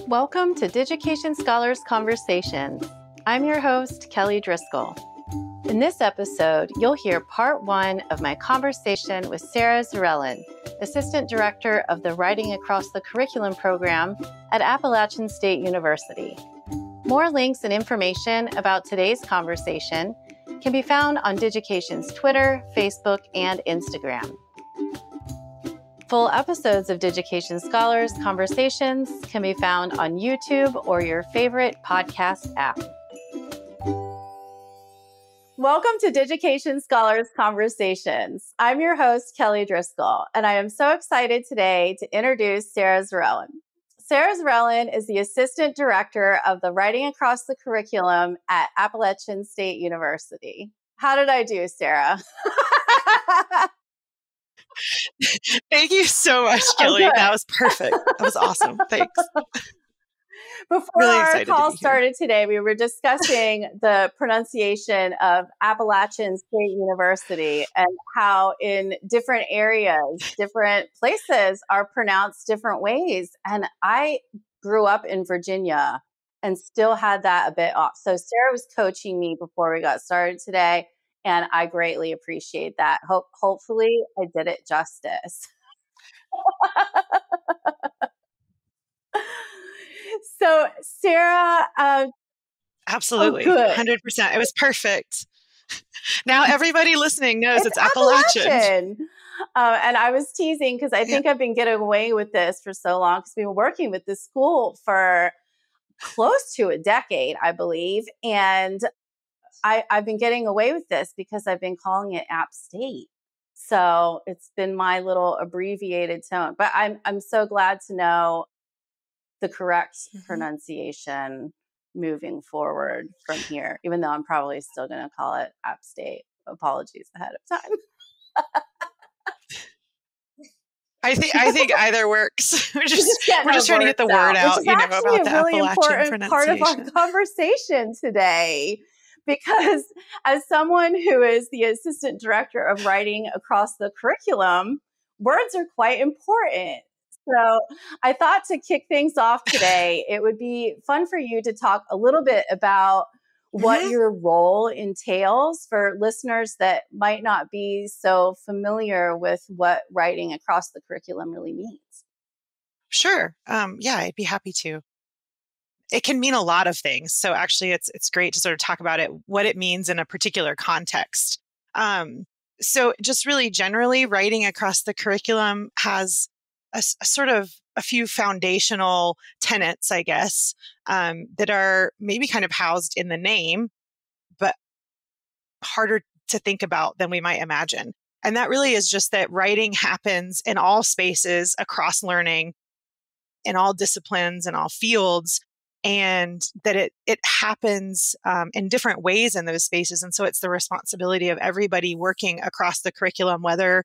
Welcome to Digication Scholars Conversations. I'm your host, Kelly Driscoll. In this episode, you'll hear part one of my conversation with Sarah Zurhellen, Assistant Director of the Writing Across the Curriculum program at Appalachian State University. More links and information about today's conversation can be found on Digication's Twitter, Facebook, and Instagram. Full episodes of Digication Scholars Conversations can be found on YouTube or your favorite podcast app. Welcome to Digication Scholars Conversations. I'm your host, Kelly Driscoll, and I am so excited today to introduce Sarah Zurhellen. Sarah Zurhellen is the Assistant Director of the Writing Across the Curriculum at Appalachian State University. How did I do, Sarah? Thank you so much, Kelly. That was perfect. That was awesome. Thanks. Before really our call started today, we were discussing the pronunciation of Appalachian State University and how in different areas, different places are pronounced different ways. And I grew up in Virginia and still had that a bit off. So Sarah was coaching me before we got started today. And I greatly appreciate that. Hopefully I did it justice. So Sarah. Absolutely. 100%. It was perfect. Now everybody listening knows it's Appalachian. And I was teasing because I think I've been getting away with this for so long because we've been working with this school for close to a decade, I believe. And I've been getting away with this because I've been calling it App State. So it's been my little abbreviated tone. But I'm so glad to know the correct pronunciation moving forward from here, even though I'm probably still going to call it App State. Apologies ahead of time. I think either works. We're just trying to get the word out, about the really important part of our conversation today. Because as someone who is the Assistant Director of Writing Across the Curriculum, words are quite important. So I thought to kick things off today, it would be fun for you to talk a little bit about what your role entails for listeners that might not be so familiar with what writing across the curriculum really means. Sure. I'd be happy to. It can mean a lot of things. So actually, it's great to sort of talk about it, what it means in a particular context. So just really generally, writing across the curriculum has a sort of a few foundational tenets, I guess, that are maybe kind of housed in the name, but harder to think about than we might imagine. And that really is just that writing happens in all spaces across learning, in all disciplines, in all fields, and that it happens in different ways in those spaces. And so it's the responsibility of everybody working across the curriculum, whether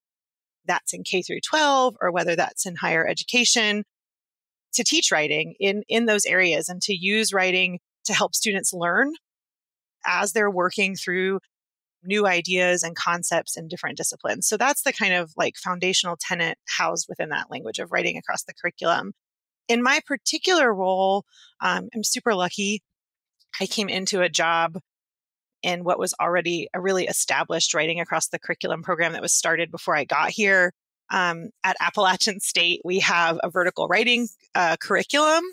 that's in K through 12 or whether that's in higher education, to teach writing in those areas and to use writing to help students learn as they're working through new ideas and concepts in different disciplines. So that's the kind of like foundational tenet housed within that language of writing across the curriculum. In my particular role, I'm super lucky. I came into a job in what was already a really established writing across the curriculum program that was started before I got here. At Appalachian State, we have a vertical writing curriculum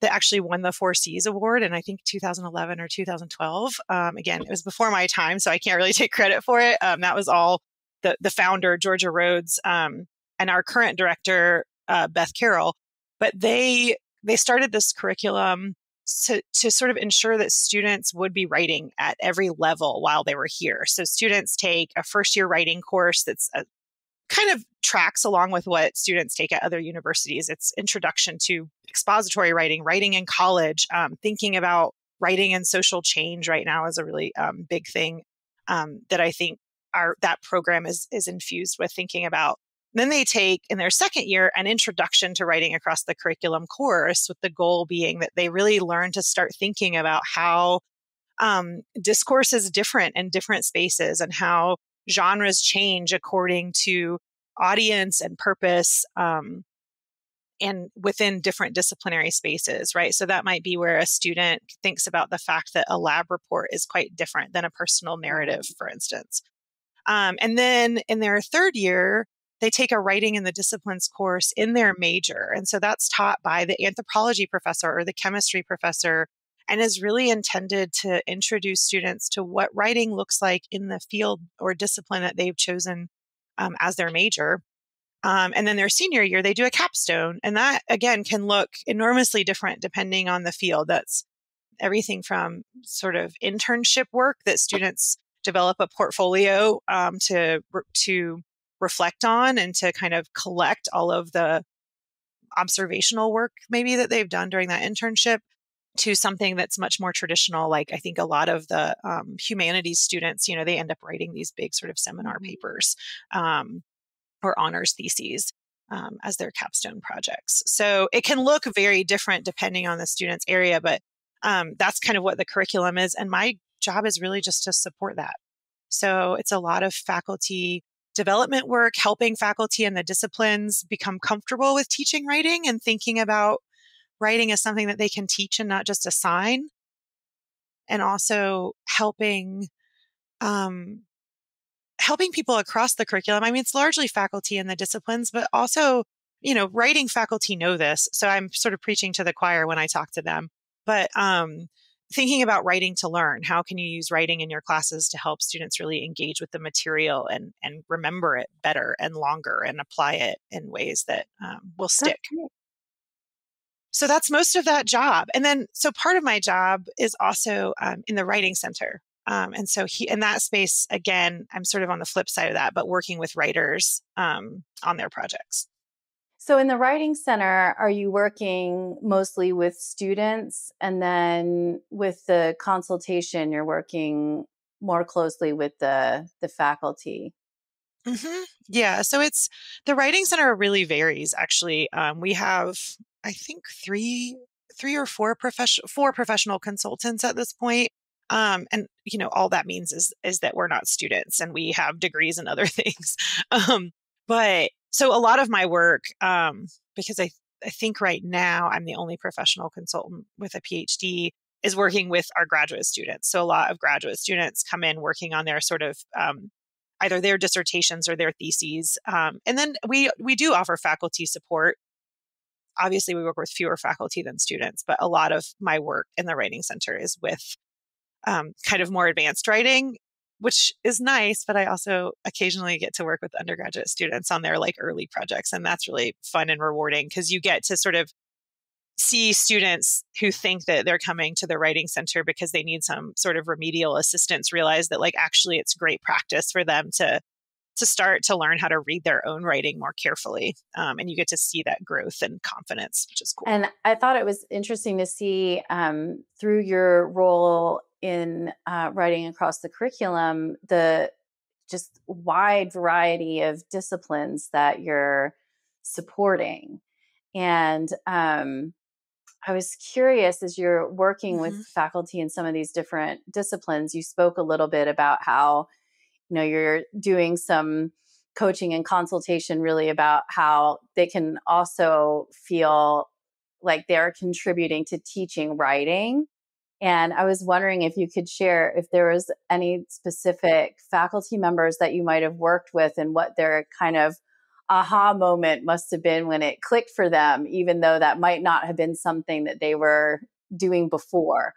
that actually won the 4Cs award in, I think, 2011 or 2012. Again, it was before my time, so I can't really take credit for it. That was all the founder, Georgia Rhodes, and our current director, Beth Carroll. But they started this curriculum to sort of ensure that students would be writing at every level while they were here. So students take a first-year writing course that's kind of tracks along with what students take at other universities. It's introduction to expository writing, writing in college, thinking about writing and social change right now is a really big thing that I think that program is infused with thinking about. Then they take in their second year an introduction to writing across the curriculum course, with the goal being that they really learn to start thinking about how discourse is different in different spaces and how genres change according to audience and purpose. and within different disciplinary spaces, right? So that might be where a student thinks about the fact that a lab report is quite different than a personal narrative, for instance. And then in their third year, they take a writing in the disciplines course in their major. And so that's taught by the anthropology professor or the chemistry professor, and is really intended to introduce students to what writing looks like in the field or discipline that they've chosen as their major. And then their senior year, they do a capstone. And that, again, can look enormously different depending on the field. That's everything from sort of internship work that students develop a portfolio to reflect on and to kind of collect all of the observational work maybe that they've done during that internship, to something that's much more traditional. Like I think a lot of the humanities students, they end up writing these big sort of seminar papers or honors theses as their capstone projects. So it can look very different depending on the student's area, but that's kind of what the curriculum is. And my job is really just to support that. So it's a lot of faculty development work, helping faculty in the disciplines become comfortable with teaching writing and thinking about writing as something that they can teach and not just assign. And also helping people across the curriculum. I mean, it's largely faculty in the disciplines, but also, writing faculty know this. So I'm sort of preaching to the choir when I talk to them. But thinking about writing to learn, how can you use writing in your classes to help students really engage with the material and remember it better and longer and apply it in ways that will stick. So that's most of that job. And then, so part of my job is also in the writing center. And so in that space, again, I'm sort of on the flip side of that, but working with writers on their projects. So in the Writing Center, are you working mostly with students? And then with the consultation, you're working more closely with the faculty? Mm-hmm. Yeah. So the Writing Center really varies, actually. We have, I think, three or four professional consultants at this point. And all that means is that we're not students and we have degrees and other things. But so a lot of my work, because I think right now I'm the only professional consultant with a PhD, is working with our graduate students. So a lot of graduate students come in working on their sort of either their dissertations or their theses. And then we do offer faculty support. Obviously, we work with fewer faculty than students, but a lot of my work in the Writing Center is with kind of more advanced writing, which is nice, but I also occasionally get to work with undergraduate students on their early projects. And that's really fun and rewarding because you get to sort of see students who think that they're coming to the Writing Center because they need some sort of remedial assistance realize that actually it's great practice for them to start to learn how to read their own writing more carefully. And you get to see that growth and confidence, which is cool. And I thought it was interesting to see through your role in writing across the curriculum, the just wide variety of disciplines that you're supporting. And I was curious, as you're working with faculty in some of these different disciplines, you spoke a little bit about how, you're doing some coaching and consultation really about how they can also feel like they're contributing to teaching writing. And I was wondering if you could share if there was any specific faculty members that you might have worked with and what their kind of aha moment must have been when it clicked for them, even though that might not have been something that they were doing before.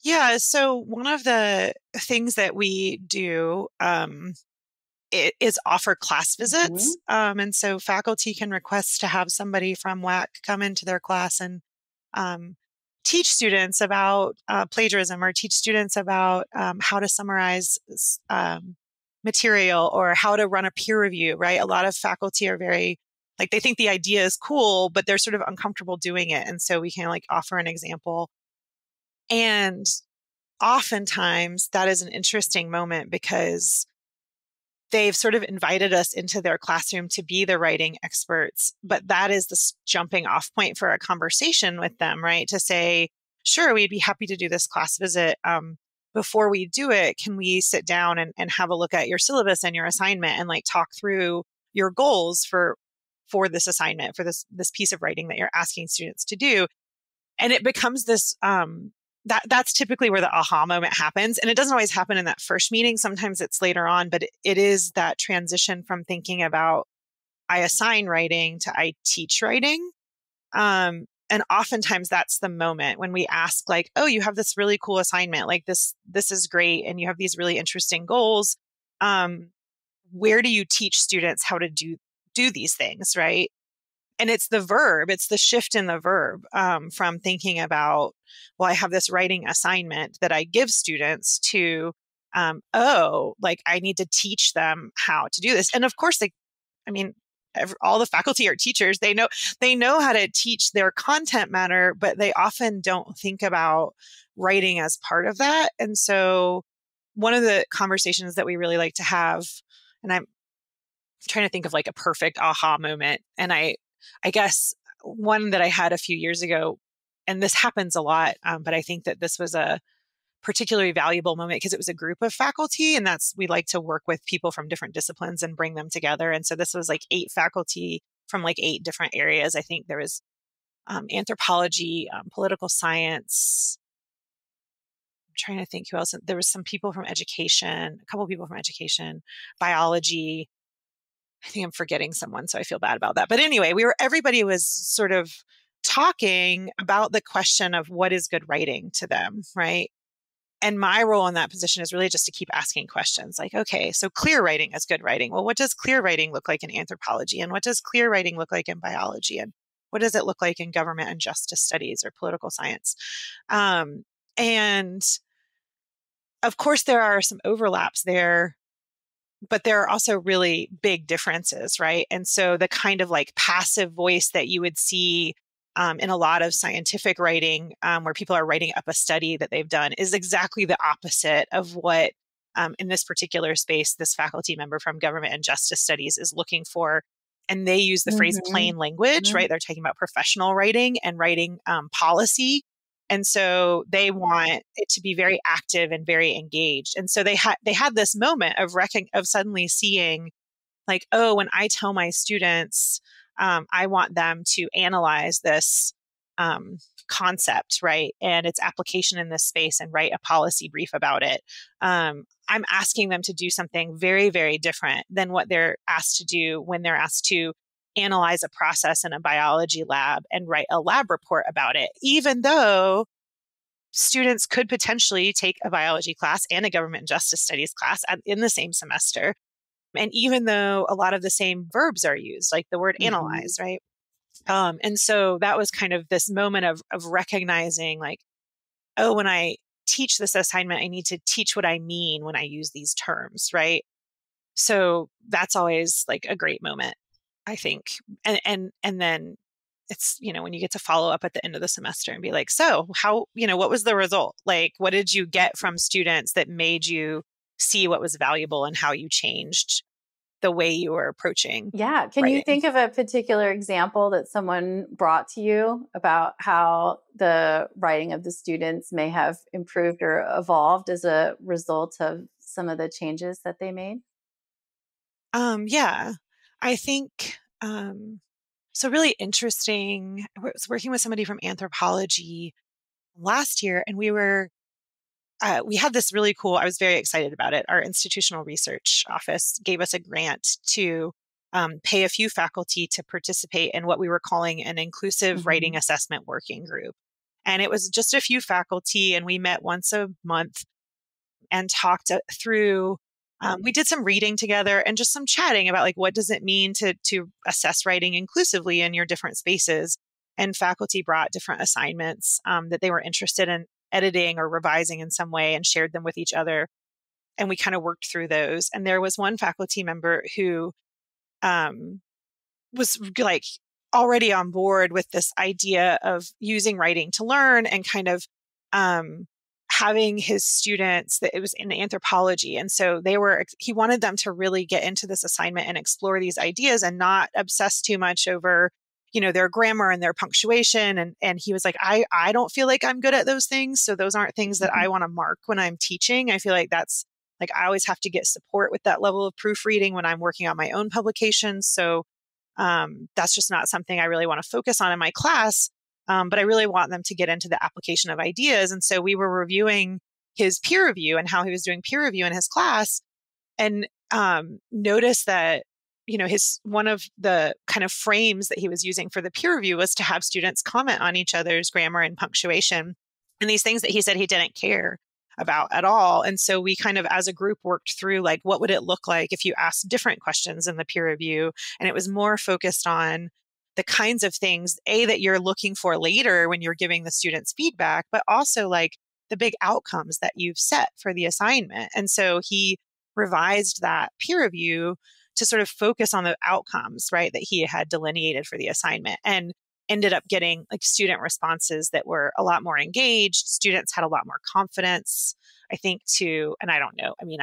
Yeah. So one of the things that we do is offer class visits. And so faculty can request to have somebody from WAC come into their class and teach students about plagiarism or teach students about how to summarize material or how to run a peer review, right? A lot of faculty are very, they think the idea is cool, but they're sort of uncomfortable doing it. And so we can offer an example. And oftentimes that is an interesting moment because they've sort of invited us into their classroom to be the writing experts, but that is the jumping off point for a conversation with them, right? To say, sure, we'd be happy to do this class visit. Before we do it, can we sit down and have a look at your syllabus and your assignment and talk through your goals for for this assignment, for this piece of writing that you're asking students to do. And it becomes this, that's typically where the aha moment happens. And it doesn't always happen in that first meeting. Sometimes it's later on, but it is that transition from thinking about I assign writing to I teach writing. And oftentimes that's the moment when we ask like, oh, you have this really cool assignment, like this is great. And you have these really interesting goals. Where do you teach students how to do these things, right? And it's the verb, it's the shift in the verb from thinking about, well, I have this writing assignment that I give students to, like I need to teach them how to do this. And of course, all the faculty are teachers. They know how to teach their content matter, but they often don't think about writing as part of that. And so one of the conversations that we really like to have, and I'm trying to think of like a perfect aha moment. And I guess one that I had a few years ago, and this happens a lot, but I think that this was a particularly valuable moment because it was a group of faculty, and we like to work with people from different disciplines and bring them together. And so this was like 8 faculty from like 8 different areas. I think there was anthropology, political science. I'm trying to think who else. There was some people from education, a couple people from education, biology. I think I'm forgetting someone, so I feel bad about that. But anyway, everybody was sort of talking about the question of what is good writing to them, right? And my role in that position is really just to keep asking questions like, okay, so clear writing is good writing. Well, what does clear writing look like in anthropology? And what does clear writing look like in biology? And what does it look like in government and justice studies or political science? And of course, there are some overlaps there, but there are also really big differences, right? And so the kind of like passive voice that you would see in a lot of scientific writing, where people are writing up a study that they've done, is exactly the opposite of what, in this particular space, this faculty member from government and justice studies is looking for. And they use the phrase plain language, right? They're talking about professional writing and writing policy. And so they want it to be very active and very engaged. And so they had this moment of suddenly seeing like, oh, when I tell my students, I want them to analyze this concept, right? And its application in this space and write a policy brief about it. I'm asking them to do something very, very different than what they're asked to do when they're asked to analyze a process in a biology lab and write a lab report about it, even though students could potentially take a biology class and a government and justice studies class in the same semester. And even though a lot of the same verbs are used, like the word analyze, right? And so that was kind of this moment of recognizing like, oh, when I teach this assignment, I need to teach what I mean when I use these terms, right? So that's always like a great moment, I think. And then it's, when you get to follow up at the end of the semester and be like, so how, what was the result? Like, what did you get from students that made you see what was valuable and how you changed the way you were approaching? Yeah. Can writing? you think of a particular example that someone brought to you about how the writing of the students may have improved or evolved as a result of some of the changes that they made? Yeah, I think, so really interesting. I was working with somebody from anthropology last year, and we had this really cool, I was very excited about it. Our institutional research office gave us a grant to pay a few faculty to participate in what we were calling an inclusive writing assessment working group. And it was just a few faculty, and we met once a month and talked through, we did some reading together and just some chatting about like, what does it mean to assess writing inclusively in your different spaces? And faculty brought different assignments that they were interested in editing or revising in some way and shared them with each other. And we kind of worked through those. And there was one faculty member who was like already on board with this idea of using writing to learn and kind of having his students, that it was in anthropology. And so he wanted them to really get into this assignment and explore these ideas and not obsess too much over, their grammar and their punctuation. And he was like, I don't feel like I'm good at those things. So those aren't things that I want to mark when I'm teaching. I feel like that's like, I always have to get support with that level of proofreading when I'm working on my own publications. So That's just not something I really want to focus on in my class. But I really want them to get into the application of ideas. And so we were reviewing his peer review and how he was doing peer review in his class, and noticed that, one of the kind of frames that he was using for the peer review was to have students comment on each other's grammar and punctuation and these things that he said he didn't care about at all. And so we kind of, as a group, worked through like, what would it look like if you asked different questions in the peer review? And it was more focused on the kinds of things, that you're looking for later when you're giving the students feedback, but also like the big outcomes that you've set for the assignment. And so he revised that peer review to sort of focus on the outcomes, right, that he had delineated for the assignment, and ended up getting like student responses that were a lot more engaged. Students had a lot more confidence, I think, too. And I don't know. I mean,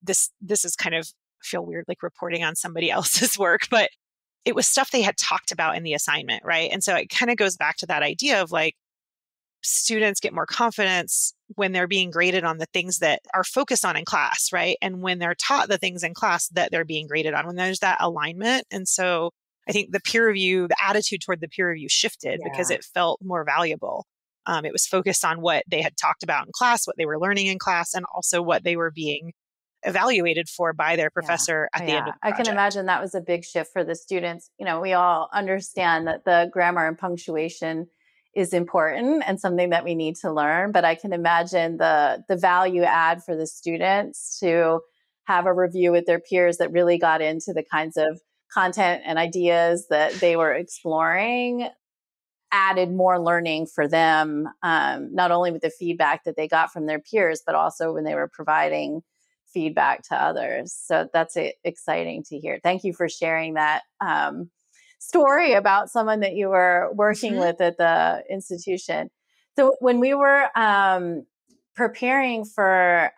this is kind of, feel weird like reporting on somebody else's work, but it was stuff they had talked about in the assignment, right? And so it kind of goes back to that idea of like, students get more confidence when they're being graded on the things that are focused on in class, right? And when they're taught the things in class that they're being graded on, when there's that alignment. And so I think the peer review, the attitude toward the peer review shifted because it felt more valuable. It was focused on what they had talked about in class, what they were learning in class, and also what they were being evaluated for by their professor at the end of the project. I can imagine that was a big shift for the students. We all understand that the grammar and punctuation is important and something that we need to learn, but I can imagine the value add for the students to have a review with their peers that really got into the kinds of content and ideas that they were exploring, added more learning for them, not only with the feedback that they got from their peers, but also when they were providing feedback to others. So that's exciting to hear. Thank you for sharing that story about someone that you were working with at the institution. So when we were preparing for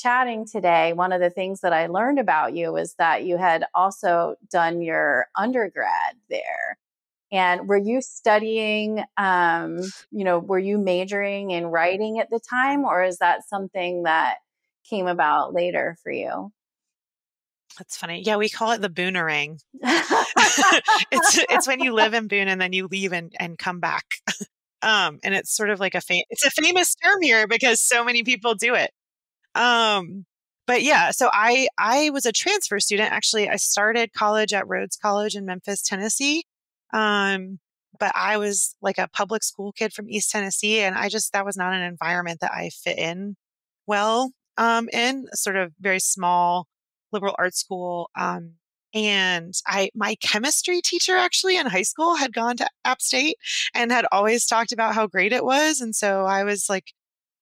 chatting today, one of the things that I learned about you was that you had also done your undergrad there. And were you studying, were you majoring in writing at the time, or is that something that came about later for you? That's funny. Yeah, we call it the boonerang. It's when you live in Boone and then you leave and come back. And it's sort of like it's a famous term here because so many people do it. But yeah, so I was a transfer student. Actually, I started college at Rhodes College in Memphis, Tennessee. But I was like a public school kid from East Tennessee, and that was not an environment that I fit in well, in a sort of very small liberal arts school. And my chemistry teacher actually in high school had gone to App State and had always talked about how great it was. And so I was like,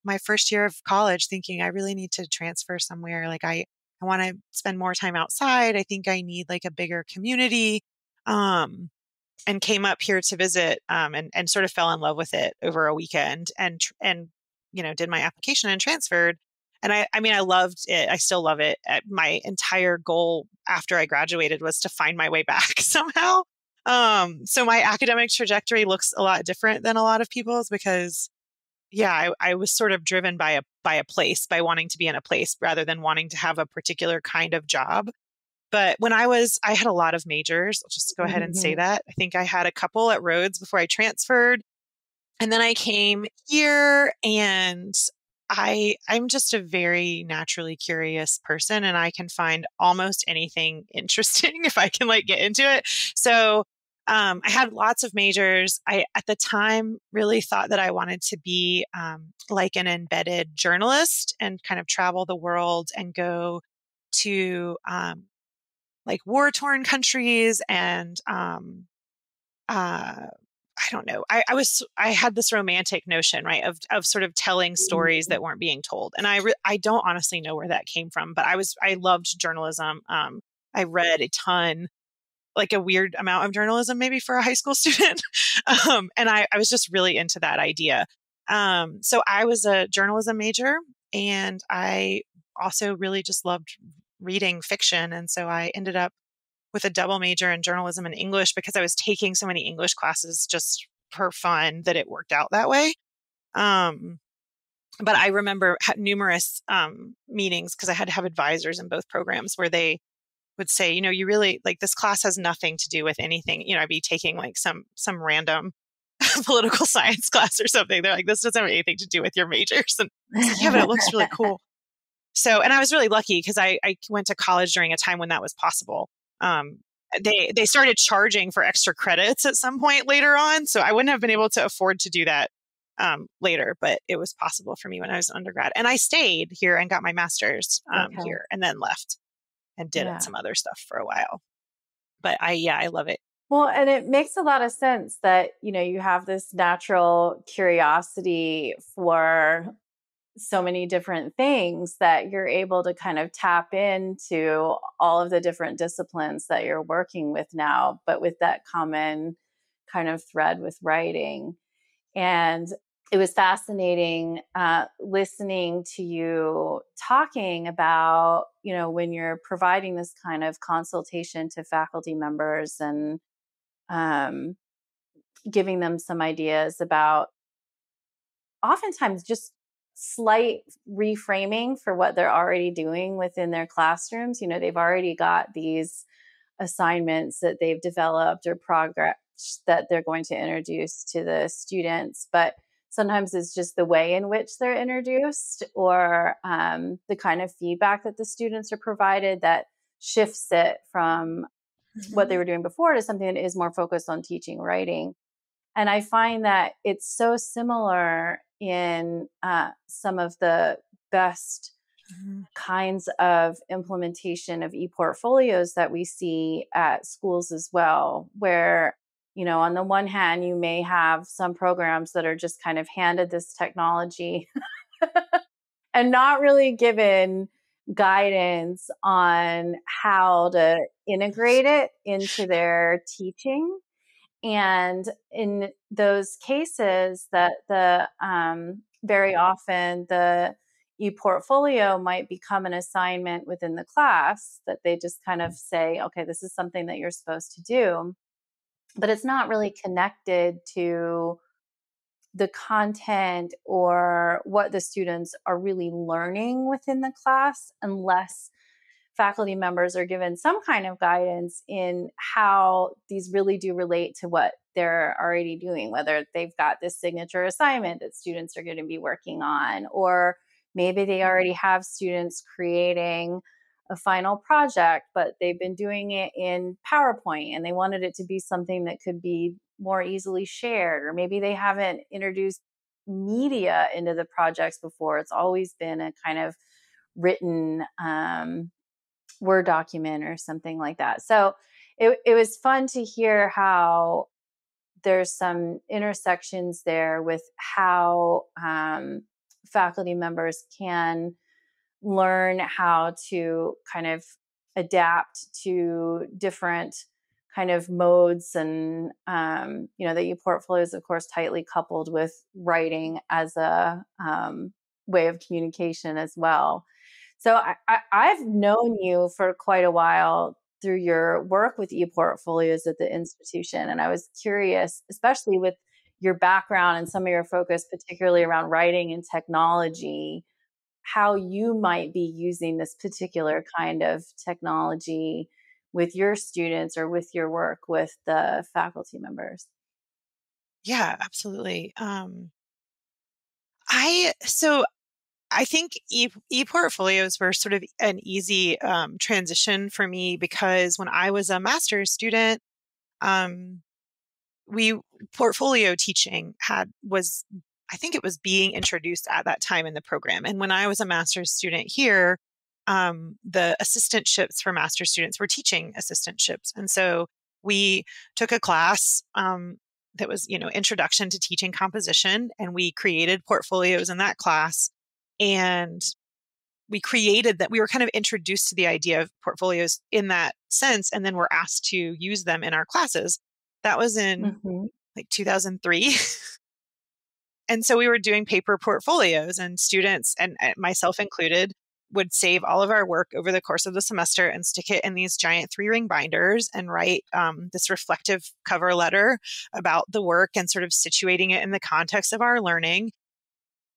my first year of college thinking I really need to transfer somewhere. Like I want to spend more time outside. I think I need like a bigger community. And came up here to visit, and sort of fell in love with it over a weekend and did my application and transferred. And I loved it. I still love it. My entire goal after I graduated was to find my way back somehow. So my academic trajectory looks a lot different than a lot of people's because, yeah, I was sort of driven by by wanting to be in a place rather than wanting to have a particular kind of job. But when I had a lot of majors. I'll just go ahead and say that. I think I had a couple at Rhodes before I transferred. And then I came here, and I'm just a very naturally curious person, and I can find almost anything interesting if I can like get into it. So I had lots of majors. I, at the time, really thought that I wanted to be like an embedded journalist and kind of travel the world and go to like war-torn countries and I don't know. I had this romantic notion, right, of sort of telling stories that weren't being told, and I don't honestly know where that came from, but I loved journalism. I read a ton, like a weird amount of journalism, maybe for a high school student, and I was just really into that idea. So I was a journalism major, and I also really just loved reading fiction, and so I ended up with a double major in journalism and English because I was taking so many English classes just for fun that it worked out that way. But I remember numerous meetings because I had to have advisors in both programs where they would say, you really like this class has nothing to do with anything. I'd be taking like some random political science class or something. They're like, this doesn't have anything to do with your majors. And I was like, yeah, but it looks really cool. So, and I was really lucky because I went to college during a time when that was possible. They started charging for extra credits at some point later on. So I wouldn't have been able to afford to do that later, but it was possible for me when I was an undergrad. And I stayed here and got my master's here and then left and did some other stuff for a while. But I love it. Well, and it makes a lot of sense that, you have this natural curiosity for so many different things that you're able to kind of tap into all of the different disciplines that you're working with now, but with that common kind of thread with writing. And it was fascinating listening to you talking about, when you're providing this kind of consultation to faculty members and giving them some ideas about oftentimes just slight reframing for what they're already doing within their classrooms. They've already got these assignments that they've developed or progress that they're going to introduce to the students, but sometimes it's just the way in which they're introduced or the kind of feedback that the students are provided that shifts it from what they were doing before to something that is more focused on teaching writing. And I find that it's so similar in some of the best kinds of implementation of ePortfolios that we see at schools as well, where, on the one hand, you may have some programs that are just kind of handed this technology and not really given guidance on how to integrate it into their teaching. And in those cases that very often the ePortfolio might become an assignment within the class that they just kind of say, okay, this is something that you're supposed to do, but it's not really connected to the content or what the students are really learning within the class unless faculty members are given some kind of guidance in how these really do relate to what they're already doing, whether they've got this signature assignment that students are going to be working on, or maybe they already have students creating a final project, but they've been doing it in PowerPoint and they wanted it to be something that could be more easily shared, or maybe they haven't introduced media into the projects before. It's always been a kind of written Word document or something like that. So it was fun to hear how there's some intersections there with how faculty members can learn how to kind of adapt to different kind of modes. And, the ePortfolio is, of course, tightly coupled with writing as a way of communication as well. So I've known you for quite a while through your work with ePortfolios at the institution. And I was curious, especially with your background and some of your focus, particularly around writing and technology, how you might be using this particular kind of technology with your students or with your work with the faculty members. Yeah, absolutely. I think ePortfolios were sort of an easy transition for me because when I was a master's student, portfolio teaching I think it was being introduced at that time in the program. And when I was a master's student here, the assistantships for master's students were teaching assistantships. And so we took a class that was, introduction to teaching composition, and we created portfolios in that class. And we created that. We were kind of introduced to the idea of portfolios in that sense, and then we're asked to use them in our classes. That was in like 2003. And so we were doing paper portfolios, and students, and myself included, would save all of our work over the course of the semester and stick it in these giant 3-ring binders and write this reflective cover letter about the work and sort of situating it in the context of our learning.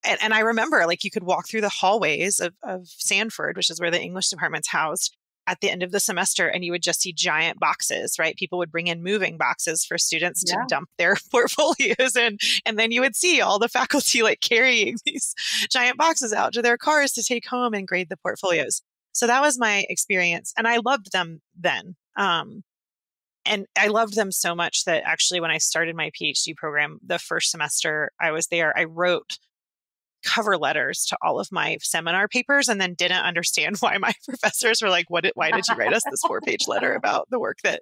And I remember, like, you could walk through the hallways of Sanford, which is where the English department's housed, at the end of the semester and you would just see giant boxes, right? People would bring in moving boxes for students to dump their portfolios in. And then you would see all the faculty like carrying these giant boxes out to their cars to take home and grade the portfolios. So that was my experience. And I loved them then. And I loved them so much that actually when I started my PhD program, the first semester I was there, I wrote cover letters to all of my seminar papers and then didn't understand why my professors were like, why did you write us this 4-page letter about the work that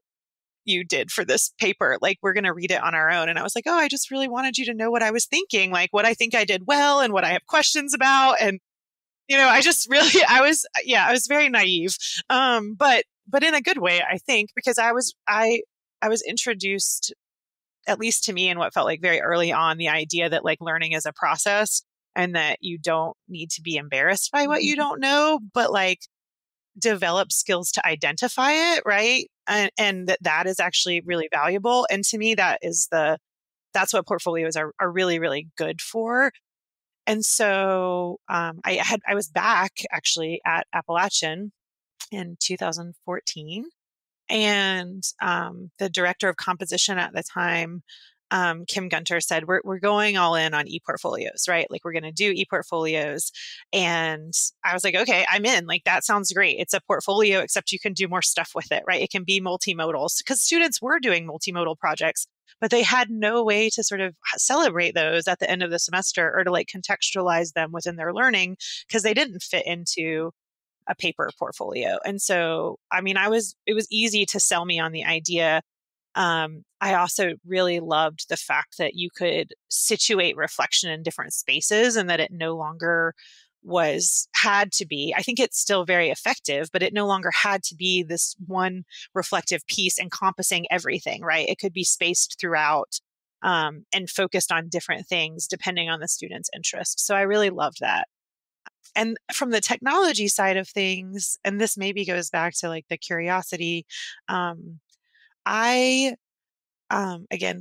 you did for this paper? Like, we're going to read it on our own. And I was like, oh, I just really wanted you to know what I was thinking, like what I think I did well and what I have questions about. And, I just really, I was very naive. But in a good way, I think, because I was introduced, at least to me, in what felt like very early on, the idea that like learning is a process and that you don't need to be embarrassed by what you don't know, but like develop skills to identify it, right? And that is actually really valuable. And to me, that's what portfolios are really, really good for. And so I was back actually at Appalachian in 2014. And the director of composition at the time, Kim Gunter, said, we're going all in on ePortfolios, right? Like, we're going to do ePortfolios. And I was like, okay, I'm in. Like, that sounds great. It's a portfolio, except you can do more stuff with it, right? It can be multimodal, because students were doing multimodal projects, but they had no way to sort of celebrate those at the end of the semester or to like contextualize them within their learning, because they didn't fit into a paper portfolio. And so, I mean, it was easy to sell me on the idea. I also really loved the fact that you could situate reflection in different spaces and that it no longer had to be, I think it's still very effective, but it no longer had to be this one reflective piece encompassing everything, right? It could be spaced throughout, and focused on different things depending on the student's interest. So I really loved that. And from the technology side of things, and this maybe goes back to like the curiosity, again,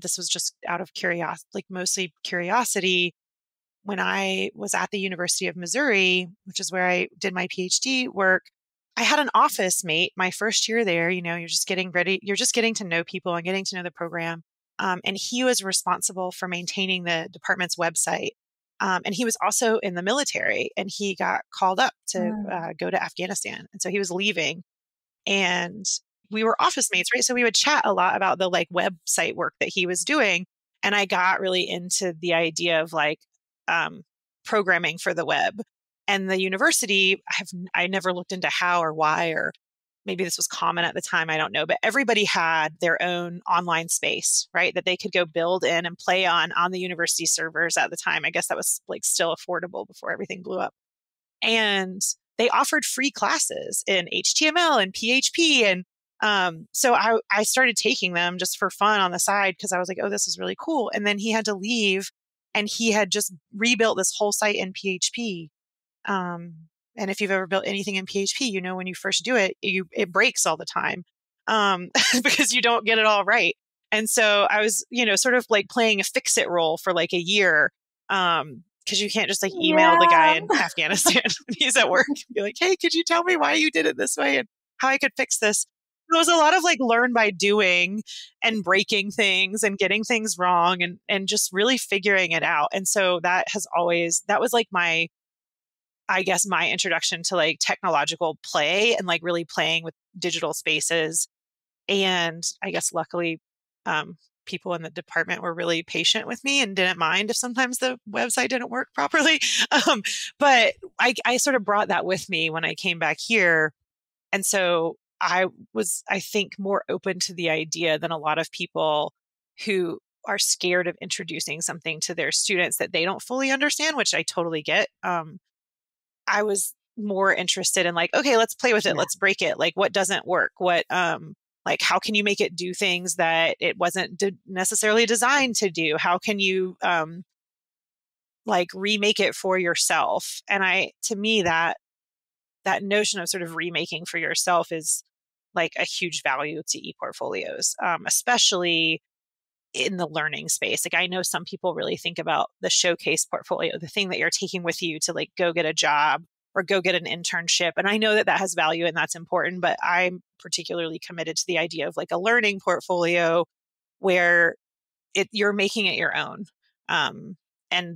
this was just out of curiosity, like mostly curiosity. When I was at the University of Missouri, which is where I did my PhD work, I had an office mate my first year there. You're just getting ready, you're just getting to know people and getting to know the program. And he was responsible for maintaining the department's website. And he was also in the military, and he got called up to go to Afghanistan. And so he was leaving, and we were office mates, right? So we would chat a lot about the like website work that he was doing. And I got really into the idea of like programming for the web. And the university, I never looked into how or why, or maybe this was common at the time, I don't know, but everybody had their own online space, right? That they could go build in and play on the university servers at the time. I guess that was like still affordable before everything blew up. And they offered free classes in HTML and PHP. And so I started taking them just for fun on the side, because I was like, oh, this is really cool. And then he had to leave, and he had just rebuilt this whole site in PHP. And if you've ever built anything in PHP, when you first do it, it breaks all the time, because you don't get it all right. And so I was, sort of like playing a fix-it role for like a year, because you can't just like email the guy in Afghanistan when he's at work and be like, hey, could you tell me why you did it this way and how I could fix this? There was a lot of like learn by doing and breaking things and getting things wrong and just really figuring it out. And so that was like I guess my introduction to like technological play and like really playing with digital spaces. And I guess luckily, people in the department were really patient with me and didn't mind if sometimes the website didn't work properly. But I sort of brought that with me when I came back here. And so I was, I think, more open to the idea than a lot of people who are scared of introducing something to their students that they don't fully understand, which I totally get. I was more interested in like, okay, let's play with it. Let's break it. Like, what doesn't work? Like, how can you make it do things that it wasn't necessarily designed to do? How can you, like remake it for yourself? And to me, that notion of sort of remaking for yourself is like a huge value to ePortfolios, especially in the learning space. Like, I know some people really think about the showcase portfolio, the thing that you're taking with you to like go get a job or go get an internship. And I know that that has value and that's important, but I'm particularly committed to the idea of like a learning portfolio where you're making it your own. And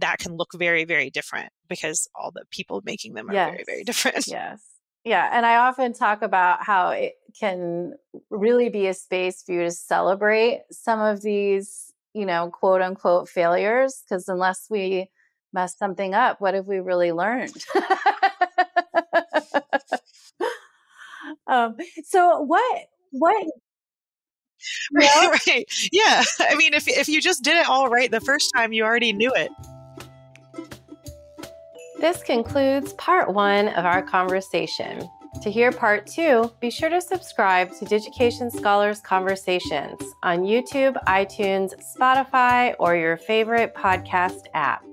that can look very, very different because all the people making them are very, very different. Yes. Yeah. And I often talk about how it can really be a space for you to celebrate some of these, quote unquote failures. Because unless we mess something up, what have we really learned? So what, Right. Yeah. I mean, if you just did it all right the first time, you already knew it. This concludes part 1 of our conversation. To hear part 2, be sure to subscribe to Digication Scholars Conversations on YouTube, iTunes, Spotify, or your favorite podcast app.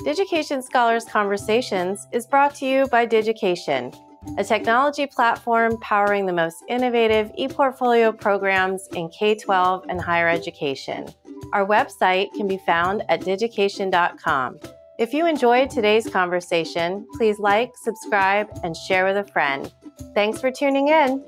Digication Scholars Conversations is brought to you by Digication, a technology platform powering the most innovative ePortfolio programs in K-12 and higher education. Our website can be found at digication.com. If you enjoyed today's conversation, please like, subscribe, and share with a friend. Thanks for tuning in.